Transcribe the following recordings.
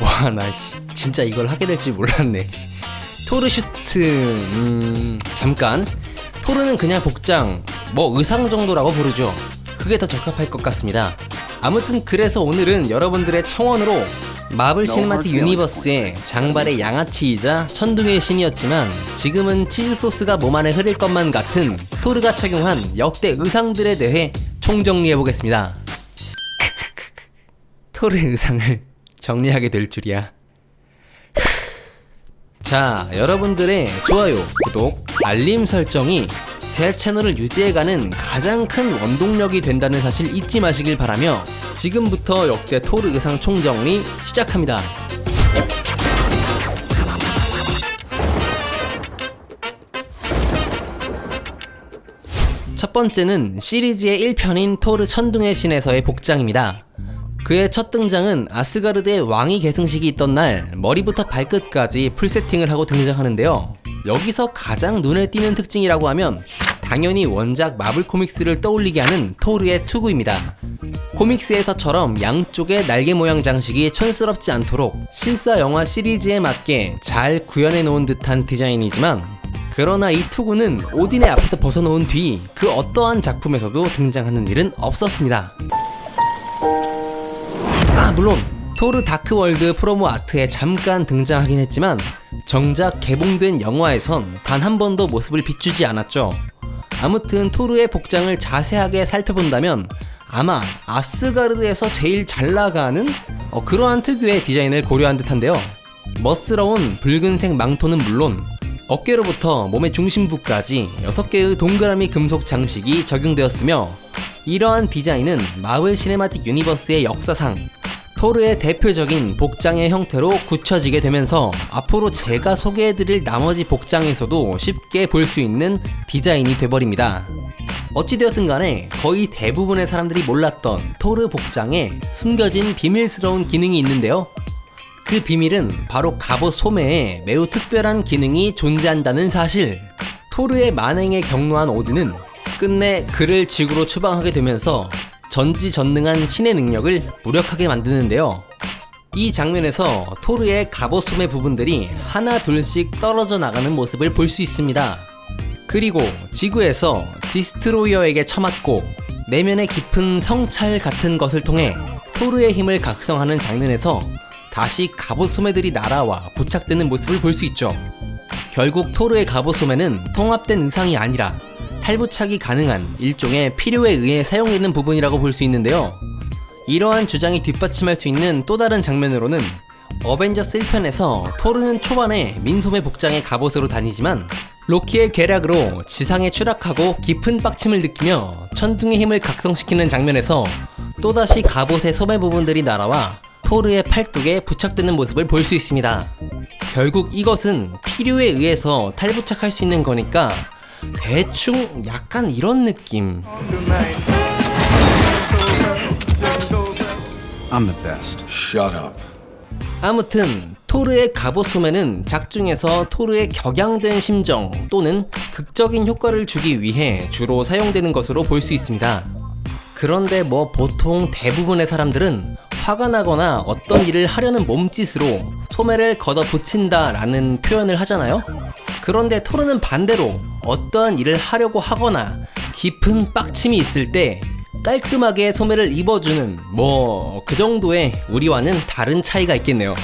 와, 나 진짜 이걸 하게 될 줄 몰랐네. 토르슈트, 잠깐. 토르는 그냥 복장, 뭐 의상 정도라고 부르죠. 그게 더 적합할 것 같습니다. 아무튼 그래서 오늘은 여러분들의 청원으로 마블 시네마틱 유니버스의 장발의 양아치이자 천둥의 신이었지만 지금은 치즈 소스가 몸 안에 흐를 것만 같은 토르가 착용한 역대 의상들에 대해 총정리해보겠습니다. 토르의 의상을 정리하게 될 줄이야. 자, 여러분들의 좋아요, 구독, 알림 설정이 제 채널을 유지해가는 가장 큰 원동력이 된다는 사실 잊지 마시길 바라며 지금부터 역대 토르 의상 총정리 시작합니다. 첫 번째는 시리즈의 1편인 토르 천둥의 신에서의 복장입니다. 그의 첫 등장은 아스가르드의 왕위 계승식이 있던 날 머리부터 발끝까지 풀세팅을 하고 등장하는데요. 여기서 가장 눈에 띄는 특징이라고 하면 당연히 원작 마블 코믹스를 떠올리게 하는 토르의 투구입니다. 코믹스에서처럼 양쪽의 날개 모양 장식이 촌스럽지 않도록 실사 영화 시리즈에 맞게 잘 구현해 놓은 듯한 디자인이지만 그러나 이 투구는 오딘의 앞에서 벗어놓은 뒤 그 어떠한 작품에서도 등장하는 일은 없었습니다. 물론 토르 다크월드 프로모 아트에 잠깐 등장하긴 했지만 정작 개봉된 영화에선 단 한 번도 모습을 비추지 않았죠. 아무튼 토르의 복장을 자세하게 살펴본다면 아마 아스가르드에서 제일 잘 나가는 그러한 특유의 디자인을 고려한 듯한데요. 멋스러운 붉은색 망토는 물론 어깨로부터 몸의 중심부까지 6개의 동그라미 금속 장식이 적용되었으며 이러한 디자인은 마블 시네마틱 유니버스의 역사상 토르의 대표적인 복장의 형태로 굳혀지게 되면서 앞으로 제가 소개해드릴 나머지 복장에서도 쉽게 볼 수 있는 디자인이 돼버립니다. 어찌되었든 간에 거의 대부분의 사람들이 몰랐던 토르 복장에 숨겨진 비밀스러운 기능이 있는데요. 그 비밀은 바로 갑옷 소매에 매우 특별한 기능이 존재한다는 사실. 토르의 만행에 경노한 오딘은 끝내 그를 지구로 추방하게 되면서 전지전능한 신의 능력을 무력하게 만드는데요. 이 장면에서 토르의 갑옷 소매 부분들이 하나 둘씩 떨어져 나가는 모습을 볼 수 있습니다. 그리고 지구에서 디스트로이어에게 처맞고 내면의 깊은 성찰 같은 것을 통해 토르의 힘을 각성하는 장면에서 다시 갑옷 소매들이 날아와 부착되는 모습을 볼 수 있죠. 결국 토르의 갑옷 소매는 통합된 의상이 아니라 탈부착이 가능한 일종의 필요에 의해 사용되는 부분이라고 볼 수 있는데요. 이러한 주장이 뒷받침할 수 있는 또 다른 장면으로는 어벤져스 1편에서 토르는 초반에 민소매 복장의 갑옷으로 다니지만 로키의 계략으로 지상에 추락하고 깊은 빡침을 느끼며 천둥의 힘을 각성시키는 장면에서 또다시 갑옷의 소매 부분들이 날아와 토르의 팔뚝에 부착되는 모습을 볼 수 있습니다. 결국 이것은 필요에 의해서 탈부착할 수 있는 거니까 대충 약간 이런 느낌. I'm the best. Shut up. 아무튼 토르의 갑옷 소매는 작중에서 토르의 격양된 심정 또는 극적인 효과를 주기 위해 주로 사용되는 것으로 볼 수 있습니다. 그런데 보통 대부분의 사람들은 화가 나거나 어떤 일을 하려는 몸짓으로 소매를 걷어 붙인다 라는 표현을 하잖아요. 그런데 토르는 반대로 어떠한 일을 하려고 하거나 깊은 빡침이 있을 때 깔끔하게 소매를 입어주는 그 정도의 우리와는 다른 차이가 있겠네요.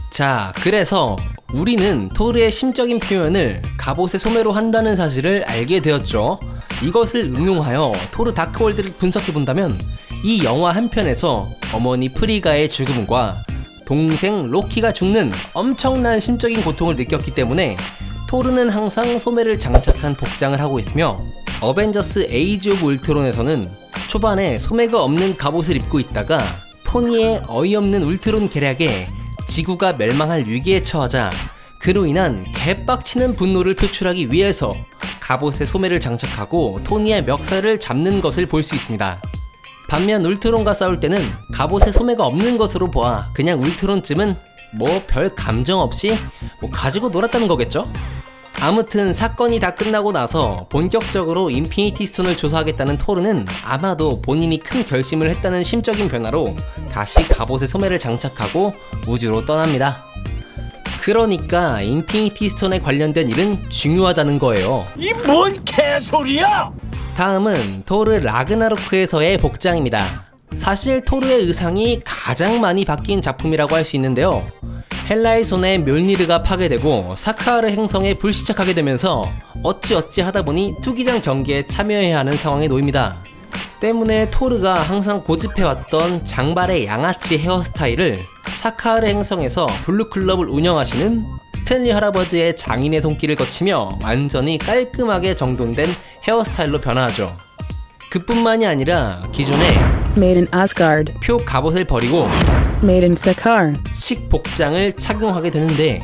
자, 그래서 우리는 토르의 심적인 표현을 갑옷의 소매로 한다는 사실을 알게 되었죠. 이것을 응용하여 토르 다크월드를 분석해본다면 이 영화 한 편에서 어머니 프리가의 죽음과 동생 로키가 죽는 엄청난 심적인 고통을 느꼈기 때문에 토르는 항상 소매를 장착한 복장을 하고 있으며 어벤져스 에이지 오브 울트론에서는 초반에 소매가 없는 갑옷을 입고 있다가 토니의 어이없는 울트론 계략에 지구가 멸망할 위기에 처하자 그로 인한 개빡치는 분노를 표출하기 위해서 갑옷에 소매를 장착하고 토니의 멱살을 잡는 것을 볼 수 있습니다. 반면 울트론과 싸울 때는 갑옷에 소매가 없는 것으로 보아 그냥 울트론쯤은 별 감정 없이 가지고 놀았다는 거겠죠? 아무튼 사건이 다 끝나고 나서 본격적으로 인피니티 스톤을 조사하겠다는 토르는 아마도 본인이 큰 결심을 했다는 심적인 변화로 다시 갑옷에 소매를 장착하고 우주로 떠납니다. 그러니까 인피니티 스톤에 관련된 일은 중요하다는 거예요. 이 뭔 개소리야! 다음은 토르 라그나로크에서의 복장입니다. 사실 토르의 의상이 가장 많이 바뀐 작품이라고 할 수 있는데요. 헬라의 손에 묠니르가 파괴되고 사카하르 행성에 불시착하게 되면서 어찌어찌 하다보니 투기장 경기에 참여해야 하는 상황에 놓입니다. 때문에 토르가 항상 고집해왔던 장발의 양아치 헤어스타일을 사카하르 행성에서 블루클럽을 운영하시는 스탠리 할아버지의 장인의 손길을 거치며 완전히 깔끔하게 정돈된 헤어스타일로 변화하죠. 그뿐만이 아니라 기존에 Made in Asgard. 표 갑옷을 버리고 Made in Sakaar. 식 복장을 착용하게 되는데,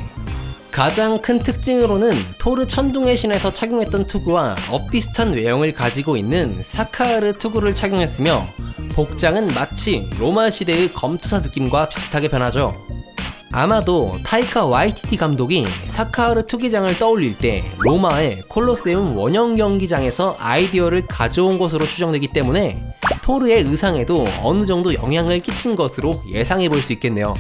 가장 큰 특징으로는 토르 천둥의 신에서 착용했던 투구와 엇비슷한 외형을 가지고 있는 사카하르 투구를 착용했으며, 복장은 마치 로마 시대의 검투사 느낌과 비슷하게 변하죠. 아마도 타이카 와이티티 감독이 사카하르 투기장을 떠올릴 때 로마의 콜로세움 원형 경기장에서 아이디어를 가져온 것으로 추정되기 때문에 토르의 의상에도 어느 정도 영향을 끼친 것으로 예상해 볼 수 있겠네요.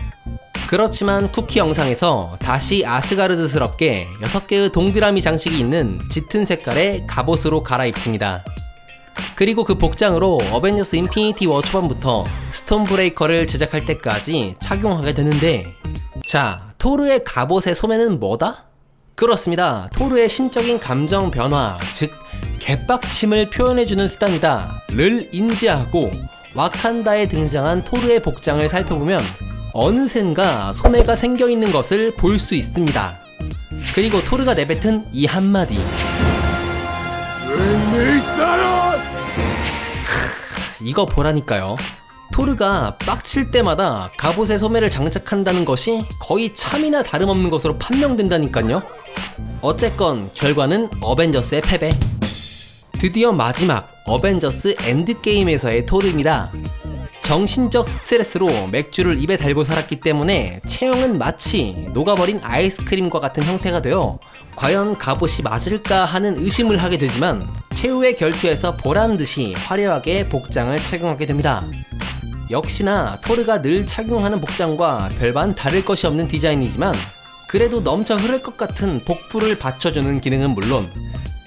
그렇지만 쿠키 영상에서 다시 아스가르드스럽게 6개의 동그라미 장식이 있는 짙은 색깔의 갑옷으로 갈아입습니다. 그리고 그 복장으로 어벤져스 인피니티 워 초반부터 스톤 브레이커를 제작할 때까지 착용하게 되는데, 자, 토르의 갑옷의 소매는 뭐다? 그렇습니다. 토르의 심적인 감정 변화, 즉 개빡침을 표현해주는 수단이다 를 인지하고 와칸다에 등장한 토르의 복장을 살펴보면 어느샌가 소매가 생겨있는 것을 볼 수 있습니다. 그리고 토르가 내뱉은 이 한마디, 이거 보라니까요. 토르가 빡칠 때마다 갑옷에 소매를 장착한다는 것이 거의 참이나 다름없는 것으로 판명된다니까요. 어쨌건 결과는 어벤져스의 패배. 드디어 마지막 어벤져스 엔드게임에서의 토르입니다. 정신적 스트레스로 맥주를 입에 달고 살았기 때문에 체형은 마치 녹아버린 아이스크림과 같은 형태가 되어 과연 갑옷이 맞을까 하는 의심을 하게 되지만, 최후의 결투에서 보란듯이 화려하게 복장을 착용하게 됩니다. 역시나 토르가 늘 착용하는 복장과 별반 다를 것이 없는 디자인이지만, 그래도 넘쳐 흐를 것 같은 복부를 받쳐주는 기능은 물론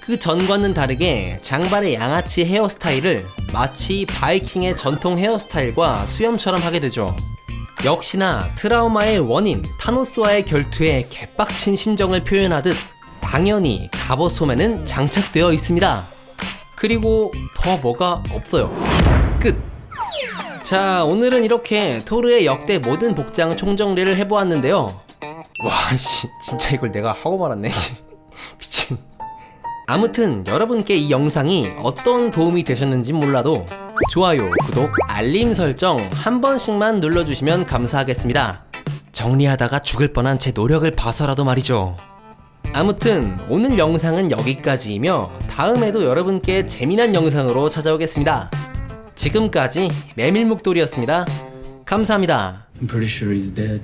그 전과는 다르게 장발의 양아치 헤어스타일을 마치 바이킹의 전통 헤어스타일과 수염처럼 하게 되죠. 역시나 트라우마의 원인 타노스와의 결투에 개빡친 심정을 표현하듯 당연히 갑옷 소매는 장착되어 있습니다. 그리고 더 뭐가 없어요. 끝! 자, 오늘은 이렇게 토르의 역대 모든 복장 총정리를 해보았는데요. 와, 진짜 이걸 내가 하고 말았네. 미친. 아무튼 여러분께 이 영상이 어떤 도움이 되셨는지 몰라도 좋아요, 구독, 알림 설정 한 번씩만 눌러주시면 감사하겠습니다. 정리하다가 죽을 뻔한 제 노력을 봐서라도 말이죠. 아무튼 오늘 영상은 여기까지이며 다음에도 여러분께 재미난 영상으로 찾아오겠습니다. 지금까지 메밀묵돌이었습니다. 감사합니다. I'm pretty sure he's dead.